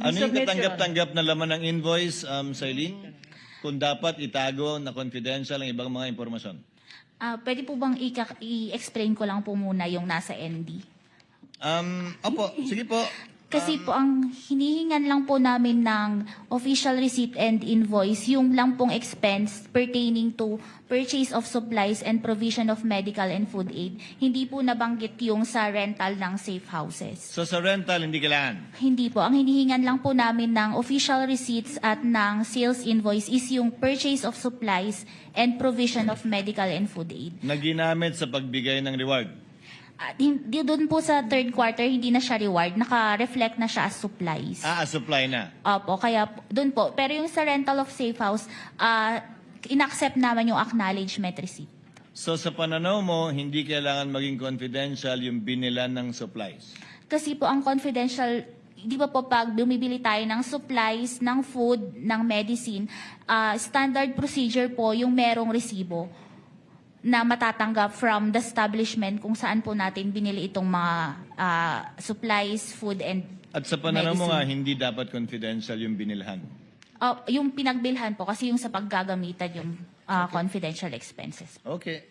Ano yung Submit, Your katanggap-tanggap na laman ng invoice, Sailin? Kung dapat itago na confidential ang ibang mga impormasyon. Pwede po bang i-explain ko lang po muna yung nasa ND? Opo, sige po. Kasi po ang hinihingan lang po namin ng official receipt and invoice, yung lang pong expense pertaining to purchase of supplies and provision of medical and food aid. Hindi po nabanggit yung sa rental ng safe houses. So sa rental, hindi kailangan. Hindi po. Ang hinihingan lang po namin ng official receipts at ng sales invoice is yung purchase of supplies and provision of medical and food aid. Na ginamit sa pagbigay ng reward. Doon po sa third quarter, hindi na siya reward. Naka-reflect na siya as supplies. Supply na. Opo, kaya doon po. Pero yung sa rental of safe house, in-accept naman yung acknowledgement receipt. So sa pananaw mo, hindi kailangan maging confidential yung binilan ng supplies. Kasi po ang confidential, di ba po pag bumibili tayo ng supplies, ng food, ng medicine, standard procedure po yung merong resibo na matatanggap from the establishment kung saan po natin binili itong mga supplies, food, and At sa pananaw mo medicine. nga, hindi dapat confidential yung binilhan. Yung pinagbilhan po, kasi yung sa paggagamitan yung confidential expenses. Okay.